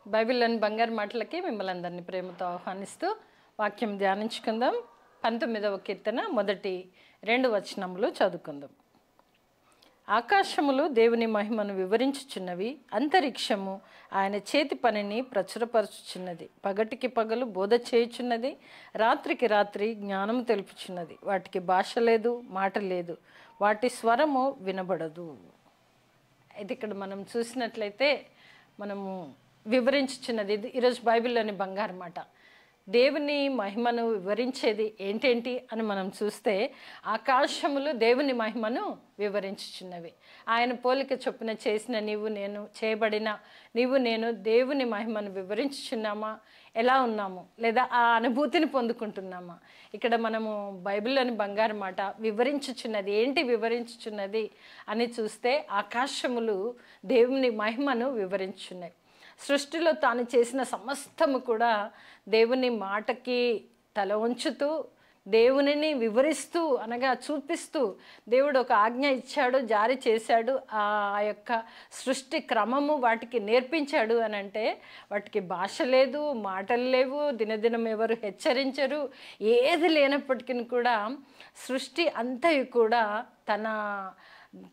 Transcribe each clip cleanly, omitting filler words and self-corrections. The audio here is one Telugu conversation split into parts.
బైబిల్లోని బంగారు మాటలకి మిమ్మల్ని అందరినీ ప్రేమతో ఆహ్వానిస్తూ వాక్యం ధ్యానించుకుందాం. 19వ కీర్తన మొదటి 2 వచనములు చదువుకుందాం. ఆకాశములు దేవుని మహిమను వివరించుచున్నవి, అంతరిక్షము ఆయన చేతి పనిని ప్రచురపరచుచున్నది. పగటికి పగలు బోధ చేయుచున్నది, రాత్రికి రాత్రి జ్ఞానము తెలుపుచున్నది. వాటికి భాష లేదు, మాట లేదు, వాటి స్వరము వినబడదు. అయితే ఇక్కడ మనం చూసినట్లయితే మనము వివరించుచున్నది ఈరోజు బైబిల్లోని బంగారు మాట. దేవుని మహిమను వివరించేది ఏంటేంటి అని మనం చూస్తే, ఆకాశములు దేవుని మహిమను వివరించుచున్నవి. ఆయన పోలిక చొప్పున చేసిన నీవు నేను దేవుని మహిమను వివరించుచున్నామా? ఎలా ఉన్నాము? లేదా ఆ అనుభూతిని పొందుకుంటున్నామా? ఇక్కడ మనము బైబిల్లోని బంగారు మాట వివరించుచున్నది ఏంటి? వివరించుచున్నది అని చూస్తే ఆకాశములు దేవుని మహిమను వివరించుచున్నాయి. సృష్టిలో తాను చేసిన సమస్తము కూడా దేవుని మాటకి తల వంచుతూ, దేవునిని వివరిస్తూ అనగా చూపిస్తూ, దేవుడు ఒక ఆజ్ఞ ఇచ్చాడు, జారీ చేశాడు, ఆ యొక్క సృష్టి క్రమము వాటికి నేర్పించాడు అని అంటే వాటికి భాష లేదు, మాటలు లేవు, దినదినం ఎవరు హెచ్చరించరు, ఏది లేనప్పటికీ కూడా సృష్టి అంతయు కూడా తన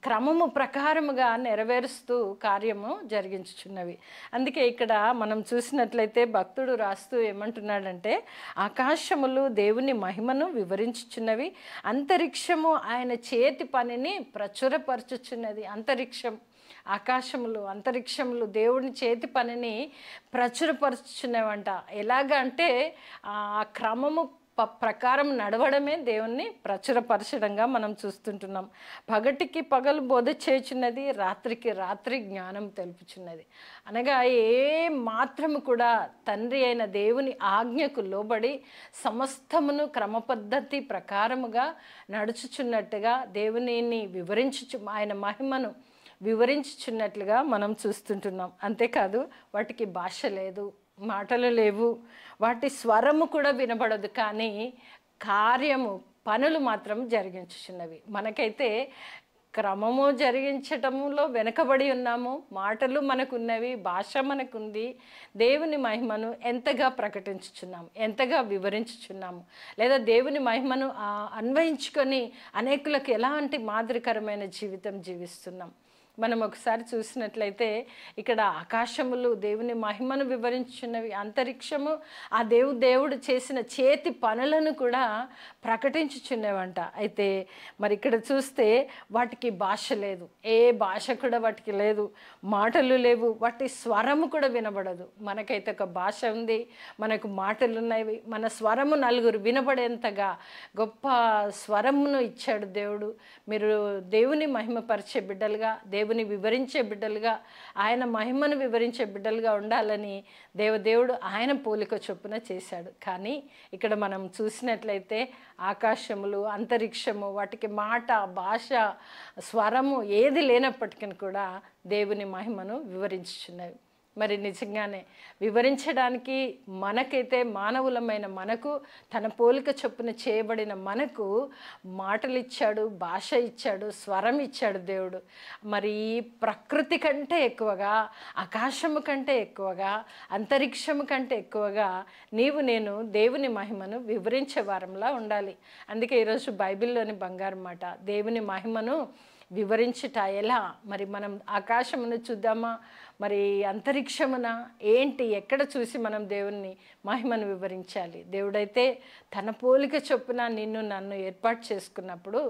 క్రమము ప్రకారముగా నెరవేరుస్తూ కార్యము జరిగించుచున్నవి. అందుకే ఇక్కడ మనం చూసినట్లయితే భక్తుడు రాస్తూ ఏమంటున్నాడంటే, ఆకాశములు దేవుని మహిమను వివరించుచున్నవి, అంతరిక్షము ఆయన చేతి పనిని ప్రచురపరచుచున్నది. అంతరిక్షములు దేవుని చేతి పనిని ప్రచురపరచుచున్నవంట. ఎలాగ అంటే ఆ క్రమము ప్రకారం నడవడమే దేవుణ్ణి ప్రచురపరచడంగా మనం చూస్తుంటున్నాం. పగటికి పగలు బోధ చేయుచున్నది, రాత్రికి రాత్రి జ్ఞానం తెలుపుచున్నది. అనగా ఏ మాత్రము కూడా తండ్రి అయిన దేవుని ఆజ్ఞకు లోబడి సమస్తమును క్రమపద్ధతి ప్రకారముగా నడుచుచున్నట్టుగా దేవునిని ఆయన మహిమను వివరించుచున్నట్లుగా మనం చూస్తుంటున్నాం. అంతేకాదు వాటికి భాష లేదు, మాటలు లేవు, వాటి స్వరము కూడా వినబడదు, కానీ పనులు మాత్రం జరిగించుచున్నవి. మనకైతే క్రమము జరిగించటంలో వెనకబడి ఉన్నాము, మాటలు మనకున్నవి, భాష మనకుంది. దేవుని మహిమను ఎంతగా ప్రకటించుచున్నాము, ఎంతగా వివరించుచున్నాము, లేదా దేవుని మహిమను అన్వయించుకొని అనేకులకు ఎలాంటి మాదిరికరమైన జీవితం జీవిస్తున్నాం. మనం ఒకసారి చూసినట్లయితే ఇక్కడ ఆకాశములు దేవుని మహిమను వివరించుచున్నవి, అంతరిక్షము ఆ దేవుడు చేసిన చేతి పనులను కూడా ప్రకటించుచున్నవంట. అయితే మరి ఇక్కడ చూస్తే వాటికి భాష లేదు, ఏ భాష కూడా వాటికి లేదు, మాటలు లేవు, వాటి స్వరము కూడా వినబడదు. మనకైతే ఒక భాష ఉంది, మనకు మాటలు ఉన్నాయి, మన స్వరము నలుగురు వినబడేంతగా గొప్ప స్వరమును ఇచ్చాడు దేవుడు. మీరు దేవుని మహిమపరిచే బిడ్డలుగా, దేవుని వివరించే బిడ్డలుగా, ఆయన మహిమను వివరించే బిడ్డలుగా ఉండాలని దేవుడు ఆయన పోలిక చొప్పున చేశాడు. కానీ ఇక్కడ మనం చూసినట్లయితే ఆకాశములు, అంతరిక్షము, వాటికి మాట, భాష, స్వరము ఏది లేనప్పటికీ కూడా దేవుని మహిమను వివరించుచున్నవి. మరి నిజంగానే వివరించడానికి మనకైతే మానవులమైన మనకు, తన పోలిక చొప్పున చేయబడిన మనకు మాటలు ఇచ్చాడు, భాష ఇచ్చాడు, స్వరం ఇచ్చాడు దేవుడు. మరి ఈ ప్రకృతి కంటే ఎక్కువగా, ఆకాశము కంటే ఎక్కువగా, అంతరిక్షము కంటే ఎక్కువగా నేను దేవుని మహిమను వివరించే వారంలా ఉండాలి. అందుకే ఈరోజు బైబిల్లోని బంగారు మాట, దేవుని మహిమను వివరించుట ఎలా? మరి మనం ఆకాశమును చూద్దామా? మరి అంతరిక్షమున ఏంటి? ఎక్కడ చూసి మనం దేవుని మహిమను వివరించాలి? దేవుడైతే తన పోలిక చొప్పున నన్ను ఏర్పాటు చేసుకున్నప్పుడు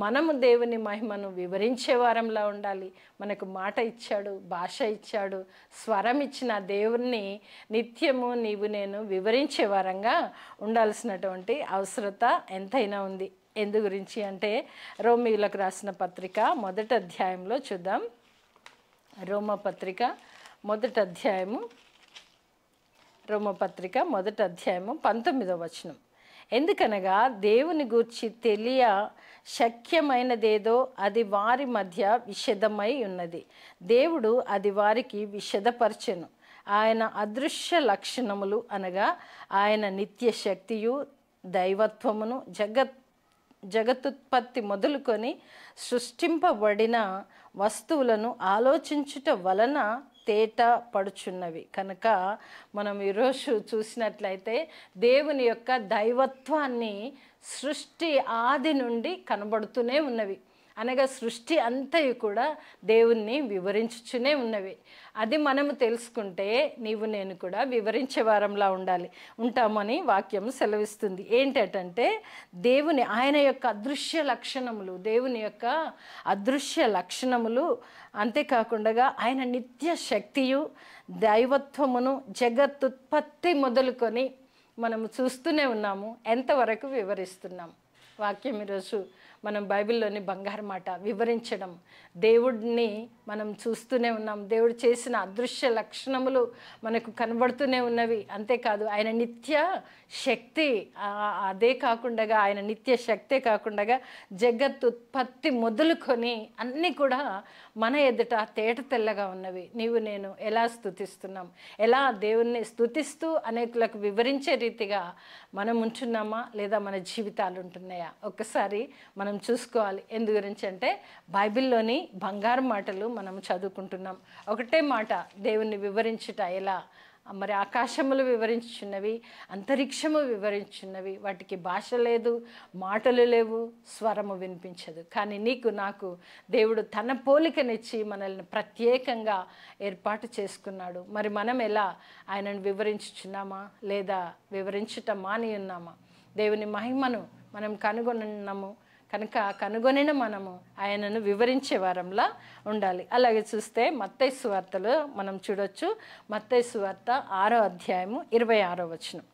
మనము దేవుని మహిమను వివరించే వారంలా ఉండాలి. మనకు మాట ఇచ్చాడు, భాష ఇచ్చాడు, స్వరం ఇచ్చిన దేవుణ్ణి నిత్యము నేను వివరించే వారంగా ఉండాల్సినటువంటి అవసరత ఎంతైనా ఉంది. ఎందు గురించి అంటే రోమీయులకు రాసిన పత్రిక 1వ అధ్యాయంలో చూద్దాం. రోమపత్రిక 1వ అధ్యాయము 19వ వచనం. ఎందుకనగా దేవుని గూర్చి తెలియ శక్యమైనదేదో అది వారి మధ్య విషదమై ఉన్నది, దేవుడు అది వారికి విషదపరచెను. ఆయన అదృశ్య లక్షణములు అనగా ఆయన నిత్య శక్తియు దైవత్వమును జగతుత్పత్తి మొదలుకొని సృష్టింపబడిన వస్తువులను ఆలోచించుట వలన తేట పడుచున్నవి. కనుక మనం ఈరోజు చూసినట్లయితే దేవుని యొక్క దైవత్వాన్ని సృష్టి ఆది నుండి కనబడుతూనే ఉన్నవి. అనగా సృష్టి అంతయు కూడా దేవుణ్ణి వివరించుచునే ఉన్నవి. అది మనము తెలుసుకుంటే నీవు నేను కూడా వివరించే వారంలా ఉంటామని వాక్యం సెలవిస్తుంది. ఏంటంటే ఆయన యొక్క అదృశ్య లక్షణములు, దేవుని యొక్క అదృశ్య లక్షణములు, అంతేకాకుండా ఆయన నిత్య శక్తియు దైవత్వమును జగత్తుత్పత్తి మొదలుకొని మనము చూస్తూనే ఉన్నాము. ఎంతవరకు వివరిస్తున్నాం? వాక్యం ఈరోజు మనం బైబిల్లోని బంగారు మాట వివరించడం, దేవుడిని మనం చూస్తూనే ఉన్నాం. దేవుడు చేసిన అదృశ్య లక్షణములు మనకు కనబడుతూనే ఉన్నవి. అంతేకాదు ఆయన నిత్య శక్తి, అదే కాకుండా ఆయన నిత్య శక్తే కాకుండా జగత్తుత్పత్తి మొదలుకొని అన్నీ కూడా మన ఎదుట తేట తెల్లగా ఉన్నవి. నీవు నేను ఎలా స్తుతిస్తున్నాం, ఎలా దేవుణ్ణి స్తుతిస్తూ అనేకులకు వివరించే రీతిగా మనం ఉంటున్నామా, లేదా మన జీవితాలు ఉంటున్నాయా? ఒక్కసారి మనం చూసుకోవాలి. ఎందు గురించి అంటే బైబిల్లోని బంగారు మాటలు మనం చదువుకుంటున్నాం. ఒకటే మాట, దేవుణ్ణి వివరించుట ఎలా? మరి ఆకాశములు వివరించున్నవి, అంతరిక్షము వివరించున్నవి. వాటికి భాష లేదు, మాటలు లేవు, స్వరము వినిపించదు. కానీ నీకు నాకు దేవుడు తన పోలికనిచ్చి మనల్ని ప్రత్యేకంగా ఏర్పాటు చేసుకున్నాడు. మరి మనం ఎలా ఆయనను వివరించుచున్నామా, లేదా వివరించుట మాని ఉన్నామా? దేవుని మహిమను మనం కనుగొన్నాము కనుక కనుగొనిన మనము ఆయనను వివరించే వారంలా ఉండాలి. అలాగే చూస్తే మత్తయి సువార్తలో మనం చూడొచ్చు. మత్తయి సువార్త 6వ అధ్యాయము 26వ వచనం.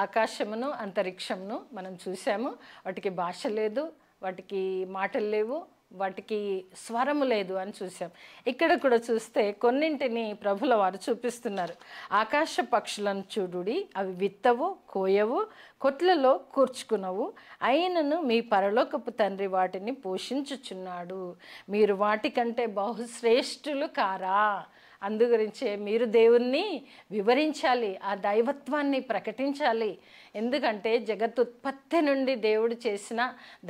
ఆకాశమును అంతరిక్షమును మనం చూసాము. వాటికి భాష లేదు, వాటికి మాటలు లేవు, వాటికి స్వరము లేదు అని చూసాం. ఇక్కడ కూడా చూస్తే కొన్నింటిని ప్రభుల వారు చూపిస్తున్నారు. ఆకాశ పక్షులను చూడుడి, అవి విత్తవు, కోయవు, కొట్లలో కూర్చుకునవు, అయినను మీ పరలోకపు తండ్రి వాటిని పోషించుచున్నాడు. మీరు వాటికంటే బహుశ్రేష్ఠులు కారా? అందు గురించే మీరు దేవుణ్ణి వివరించాలి, ఆ దైవత్వాన్ని ప్రకటించాలి. ఎందుకంటే జగత్తుత్పత్తి నుండి దేవుడు చేసిన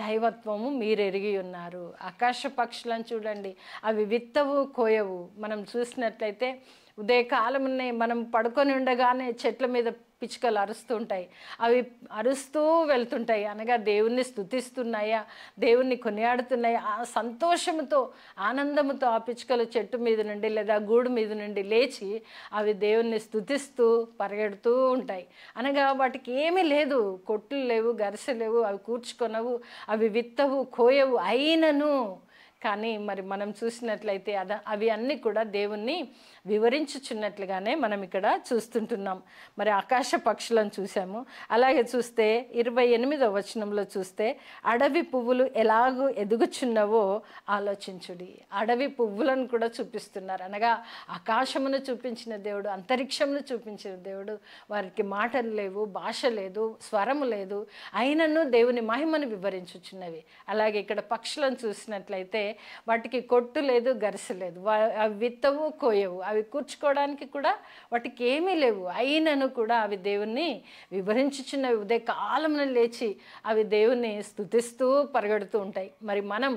దైవత్వము మీరు ఎరిగి ఉన్నారు. ఆకాశ పక్షులను చూడండి, అవి విత్తవు, కోయవు. మనం చూసినట్లయితే ఉదయకాలమునే మనం పడుకొని ఉండగానే చెట్ల మీద పిచ్చుకలు అరుస్తూ ఉంటాయి. అవి అరుస్తూ వెళ్తుంటాయి, అనగా దేవుణ్ణి స్తుతిస్తున్నాయా, దేవుణ్ణి కొనియాడుతున్నాయా? ఆ సంతోషంతో, ఆనందంతో ఆ పిచ్చుకలు చెట్టు మీద నుండి లేదా గూడు మీద నుండి లేచి అవి దేవుణ్ణి స్తుతిస్తూ పరిగెడుతూ ఉంటాయి. అనగా వాటికి ఏమీ లేదు, కొట్లు లేవు, గరిసె లేవు, అవి కూర్చుకొనవు, అవి విత్తవు, కోయవు. అయినను కానీ మరి మనం చూసినట్లయితే అవి అన్నీ కూడా దేవుణ్ణి వివరించుచున్నట్లుగానే మనం ఇక్కడ చూస్తుంటున్నాం. మరి ఆకాశ పక్షులను చూసాము. అలాగే చూస్తే 28వ వచనంలో చూస్తే అడవి పువ్వులు ఎలాగూ ఎదుగుచున్నవో ఆలోచించుడి. అడవి పువ్వులను కూడా చూపిస్తున్నారు. అనగా ఆకాశమును చూపించిన దేవుడు, అంతరిక్షమును చూపించిన దేవుడు. వారికి మాటలు లేవు, భాష లేదు, స్వరము లేదు, అయినను దేవుని మహిమను వివరించుచున్నవి. అలాగే ఇక్కడ పక్షులను చూసినట్లయితే వాటికి కొట్టు లేదు, గరిసె లేదు, అవి విత్తవు, కోయవు, అవి కూర్చుకోవడానికి కూడా వాటికి ఏమీ లేవు. అయినను కూడా అవి దేవుణ్ణి వివరించుచున్నవి. ఉదయకాలమున లేచి అవి దేవుణ్ణి స్తుతిస్తూ పరిగెడుతూ ఉంటాయి. మరి మనం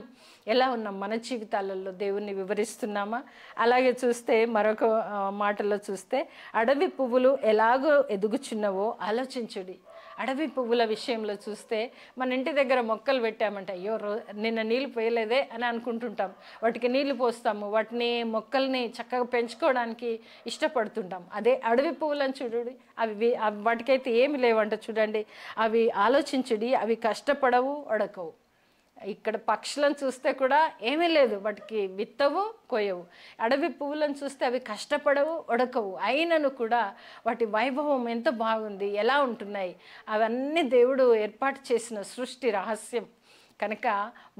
ఎలా ఉన్నాం? మన జీవితాలలో దేవుణ్ణి వివరిస్తున్నామా? అలాగే చూస్తే మరొక మాటలో చూస్తే అడవి పువ్వులు ఎలాగో ఎదుగుచున్నవో ఆలోచించుడి. అడవి పువ్వుల విషయంలో చూస్తే మన ఇంటి దగ్గర మొక్కలు పెట్టామంటే అయ్యో నిన్న నీళ్ళు పోయలేదే అని అనుకుంటుంటాం. వాటికి నీళ్లు పోస్తాము, వాటిని మొక్కల్ని చక్కగా పెంచుకోవడానికి ఇష్టపడుతుంటాం. అదే అడవి పువ్వులను చూడండి, వాటికైతే ఏమి లేవంట చూడండి. అవి ఆలోచించుడి, అవి కష్టపడవు, అడకవు. ఇక్కడ పక్షులను చూస్తే కూడా ఏమీ లేదు, వాటికి విత్తవు, కోయవు. అడవి పువ్వులను చూస్తే అవి కష్టపడవు, ఉడకవు. అయినను కూడా వాటి వైభవం ఎంత బాగుంది, ఎలా ఉంటున్నాయి. అవన్నీ దేవుడు ఏర్పాటు చేసిన సృష్టి రహస్యం. కనుక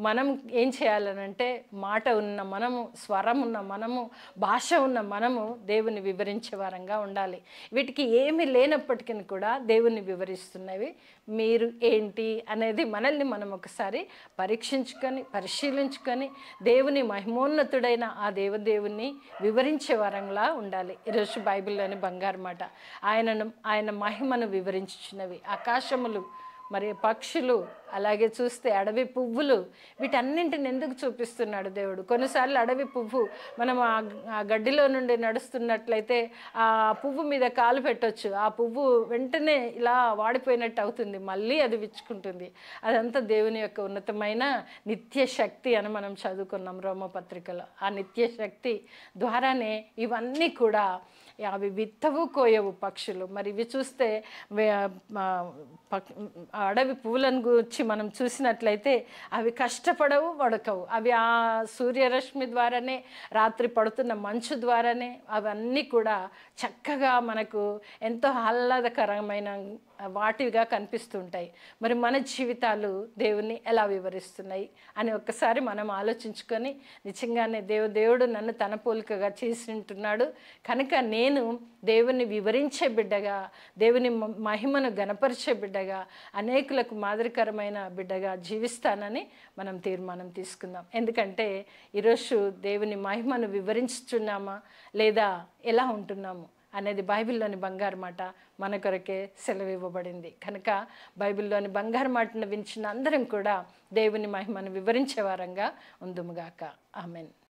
మనం ఏం చేయాలనంటే మాట ఉన్న మనము, స్వరం ఉన్న మనము, భాష ఉన్న మనము దేవుని వివరించే వారంగా ఉండాలి. వీటికి ఏమీ లేనప్పటికీ కూడా దేవుని వివరిస్తున్నవి. మీరు ఏంటి అనేది మనల్ని మనం ఒకసారి పరీక్షించుకొని, పరిశీలించుకొని దేవుని మహిమోన్నతుడైన ఆ దేవుని వివరించే వారంగా ఉండాలి. ఈరోజు బైబిల్లోని బంగారు మాట, ఆయన మహిమను వివరించుచున్నవి. ఆకాశములు, మరి పక్షులు, అలాగే చూస్తే అడవి పువ్వులు, వీటన్నింటిని ఎందుకు చూపిస్తున్నాడు దేవుడు? కొన్నిసార్లు అడవి పువ్వు మనం ఆ గడ్డిలో నుండి నడుస్తున్నట్లయితే ఆ పువ్వు మీద కాలు పెట్టొచ్చు, ఆ పువ్వు వెంటనే ఇలా వాడిపోయినట్టు అవుతుంది, మళ్ళీ అది విచ్చుకుంటుంది. అదంతా దేవుని యొక్క ఉన్నతమైన నిత్య శక్తి అని మనం చదువుకున్నాం రోమపత్రికలో. ఆ నిత్య శక్తి ద్వారానే ఇవన్నీ కూడా, అవి విత్తవు కోయవు పక్షులు. మరి ఇవి చూస్తే అడవి పువ్వులను గురించి మనం చూసినట్లయితే అవి కష్టపడవు, వడకవు. అవి ఆ సూర్యరశ్మి ద్వారానే, రాత్రి పడుతున్న మంచు ద్వారానే అవన్నీ కూడా చక్కగా మనకు ఎంతో ఆహ్లాదకరమైన వాటిగా కనిపిస్తుంటాయి. మరి మన జీవితాలు దేవుని ఎలా వివరిస్తున్నాయి అని ఒక్కసారి మనం ఆలోచించుకొని, నిజంగానే దేవుడు నన్ను తన పోలికగా చేసి ఉంటున్నాడు కనుక నేను దేవుని వివరించే బిడ్డగా, దేవుని మహిమను గణపరిచే బిడ్డగా, అనేకులకు మాదిరికరమైన బిడ్డగా జీవిస్తానని మనం తీర్మానం తీసుకుందాం. ఎందుకంటే ఈరోజు దేవుని మహిమను వివరించుచున్నామా లేదా ఎలా ఉంటున్నాము అనేది బైబిల్లోని బంగారు మాట మన కొరకే సెలవివ్వబడింది. కనుక బైబిల్లోని బంగారు మాటను వించిన అందరం కూడా దేవుని మహిమను వివరించే వారంగా ఉందుముగాక. ఆమెన్.